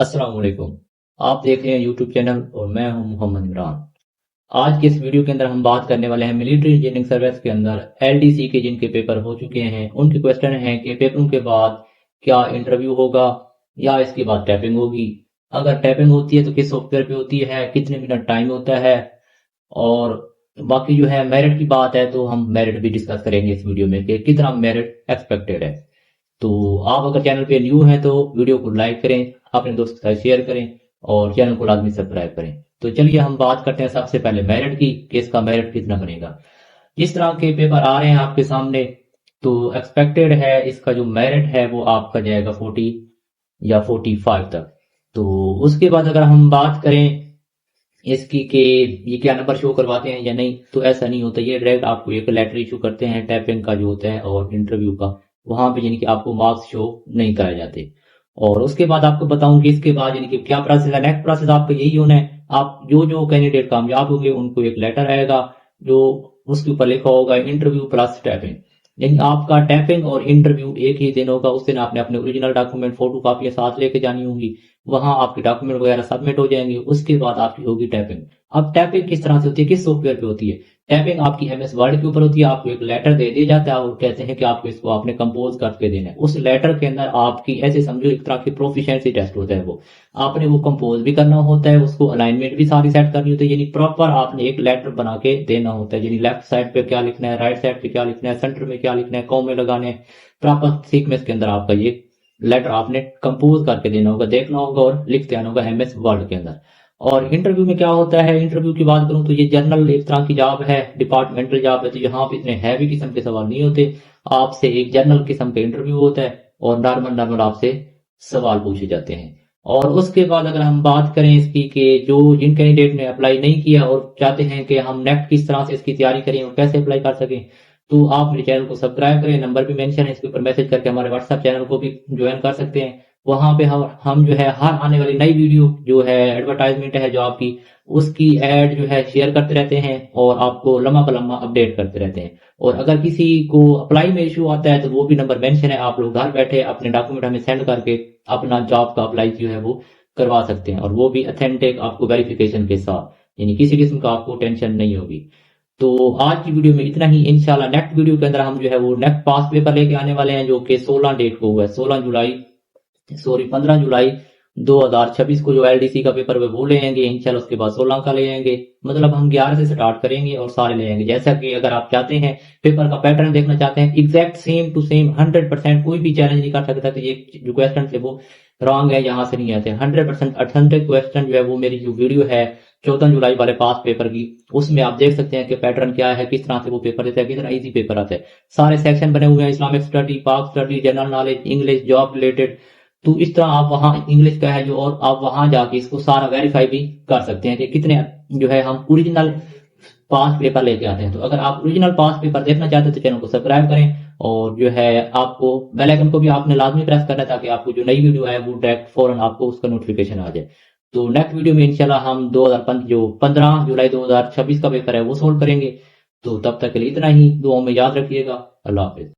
السلام علیکم۔ آپ دیکھ رہے ہیں یوٹیوب چینل اور میں ہوں محمد عمران۔ آج کے اس ویڈیو کے اندر ہم بات کرنے والے ہیں ملٹری انجینئرنگ سروس کے اندر LDC کے جن کے پیپر ہو چکے ہیں ان کے کوسچن ہیں کہ پیپروں کے بعد کیا انٹرویو ہوگا یا اس کے بعد ٹائپنگ ہوگی، اگر ٹائپنگ ہوتی ہے تو کس سافٹ ویئر پہ ہوتی ہے، کتنے منٹ ٹائم ہوتا ہے، اور باقی جو ہے میرٹ کی بات ہے تو ہم میرٹ بھی ڈسکس کریں گے اس ویڈیو میں کہ کتنا میرٹ ایکسپیکٹڈ ہے۔ تو آپ اگر چینل پہ نیو ہیں تو ویڈیو کو لائک کریں، اپنے دوست کے ساتھ شیئر کریں اور چینل کو لازمی سبسکرائب کریں۔ تو چلیے ہم بات کرتے ہیں سب سے پہلے میرٹ کی کہ اس کا میرٹ کتنا بنے گا۔ جس طرح کے پیپر آ رہے ہیں آپ کے سامنے تو ایکسپیکٹڈ ہے اس کا جو میرٹ ہے وہ آپ کا جائے گا 40 یا 45 تک۔ تو اس کے بعد اگر ہم بات کریں اس کی کہ یہ کیا نمبر شو کرواتے ہیں یا نہیں، تو ایسا نہیں ہوتا، یہ ڈائریکٹ آپ کو ایک لیٹر ایشو کرتے ہیں ٹائپنگ کا جو ہوتا ہے اور انٹرویو کا، وہاں پہ یعنی کہ آپ کو مارکس شو نہیں کرائے جاتے۔ اور اس کے بعد آپ کو بتاؤں کہ اس کے بعد یعنی کہ کیا پروسیس ہے۔ نیکسٹ پروسیس آپ کا یہی ہونا ہے، آپ جو کینڈیڈیٹ کامیاب ہوں گے ان کو ایک لیٹر آئے گا جو اس کے اوپر لکھا ہوگا انٹرویو پلس ٹائپنگ، یعنی آپ کا ٹائپنگ اور انٹرویو ایک ہی دن ہوگا۔ اس دن آپ نے اپنے اوریجنل ڈاکومنٹ فوٹو کاپیاں ساتھ لے کے جانی ہوں گی، وہاں آپ کے ڈاکومنٹ وغیرہ سبمٹ ہو جائیں گے، اس کے بعد آپ کی ہوگی ٹائپنگ۔ اب ٹائپنگ کس طرح سے ہوتی ہے، کس سافٹ ویئر پہ ہوتی ہے؟ ٹائپنگ آپ کی MS ورڈ کے اوپر ہوتی ہے، آپ کو ایک لیٹر دے دیا جاتا ہے اور کہتے ہیں کہ آپ کو اس کو آپ نے کمپوز کر کے دینا ہے۔ اس لیٹر کے اندر آپ کی ایسے سمجھو ایک طرح کی پروفیشنسی ٹیسٹ ہوتا ہے، وہ آپ نے وہ کمپوز بھی کرنا ہوتا ہے، اس کو الائنمنٹ بھی ساری سیٹ کرنی ہوتی ہے، یعنی پراپر آپ نے ایک لیٹر بنا کے دینا ہوتا ہے، یعنی لیفٹ سائڈ پہ کیا لکھنا ہے، رائٹ سائڈ پہ کیا لکھنا ہے، سینٹر میں کیا لکھنا ہے، کومے لگانے ہیں، پراپر سیکوینس کے اندر آپ کا یہ لیٹر آپ نے کمپوز کر کے دینا ہوگا، دیکھنا ہوگا اور لکھتے آنا ہوگا MS ورڈ کے اندر۔ اور انٹرویو میں کیا ہوتا ہے، انٹرویو کی بات کروں تو یہ جنرل ایک طرح کی جاب ہے، ڈپارٹمنٹل جاب ہے، تو یہاں پہ اتنے ہیوی قسم کے سوال نہیں ہوتے، آپ سے ایک جنرل قسم کا انٹرویو ہوتا ہے اور نارمل آپ سے سوال پوچھے جاتے ہیں۔ اور اس کے بعد اگر ہم بات کریں اس کی کہ جو جن کینڈیڈیٹ نے اپلائی نہیں کیا اور چاہتے ہیں کہ ہم نیٹ کس طرح سے اس کی تیاری کریں اور کیسے اپلائی کر سکیں، تو آپ میرے چینل کو سبسکرائب کریں، نمبر بھی مینشن ہے اس کے اوپر، میسج کر کے ہمارے واٹس ایپ چینل کو بھی جوائن کر سکتے ہیں۔ وہاں پہ ہم جو ہے ہر آنے والی نئی ویڈیو جو ہے ایڈورٹائزمنٹ ہے جو آپ کی، اس کی ایڈ جو ہے شیئر کرتے رہتے ہیں اور آپ کو لمحہ بلمحہ اپڈیٹ کرتے رہتے ہیں۔ اور اگر کسی کو اپلائی میں ایشو آتا ہے تو وہ بھی نمبر مینشن ہے، آپ لوگ گھر بیٹھے اپنے ڈاکومنٹ ہمیں سینڈ کر کے اپنا جاب کا اپلائی جو ہے وہ کروا سکتے ہیں، اور وہ بھی اتھینٹک آپ کو ویریفیکیشن کے ساتھ، یعنی کسی قسم کا آپ کو ٹینشن نہیں ہوگی۔ تو آج کی ویڈیو میں اتنا ہی، انشاءاللہ نیکسٹ ویڈیو کے اندر ہم جو ہے وہ نیکسٹ پاس پیپر لے کے آنے والے ہیں جو کہ 16 ڈیٹ کو ہوا ہے، 15 جولائی 2026 کو جو LDC کا پیپر ہے وہ لے آئیں گے انشاءاللہ، اس کے بعد 16 کا لے آئیں گے، مطلب ہم 11 سے سٹارٹ کریں گے اور سارے لے آئیں گے۔ جیسا کہ اگر آپ چاہتے ہیں پیپر کا پیٹرن دیکھنا چاہتے ہیں ایگزیکٹ سیم ٹو سیم 100%، کوئی بھی چیلنج نہیں کر سکتا کہ یہ جو کویسچن تھے وہ رانگ ہے یہاں سے نہیں آتے، 100% اتھینٹک کویسچن جو ہے وہ میری جو ویڈیو ہے 14 جولائی والے پاس پیپر کی، اس میں آپ دیکھ سکتے ہیں کہ پیٹرن کیا ہے، کس طرح سے وہ پیپر دیتا ہے، کتنا ایزی پیپر آتا ہے۔ سارے سیکشن بنے ہوئے ہیں، اسلامک اسٹڈی، پاک study, general knowledge, English, job related, تو اس طرح آپ وہاں انگلش کا ہے جو، اور آپ وہاں جا کے اس کو سارا ویریفائی بھی کر سکتے ہیں کہ کتنے جو ہے ہم اوریجنل پاس پیپر لے کے آتے ہیں۔ تو اگر آپ اوریجنل پاس پیپر دیکھنا چاہتے ہیں تو چینل کو سبسکرائب کریں، اور جو ہے آپ کو بیل آئیکن کو بھی آپ نے لازمی پریس کرنا ہے تاکہ آپ کو جو نئی ویڈیو ہے وہ ڈائریکٹ فوراً آپ کو اس کا نوٹیفیکیشن آ جائے۔ تو نیکسٹ ویڈیو میں انشاءاللہ ہم 15 جولائی 2026 کا پیپر ہے وہ سولو کریں گے۔ تو تب تک کے لیے اتنا ہی، دعاؤں میں یاد رکھیے گا۔ اللہ حافظ۔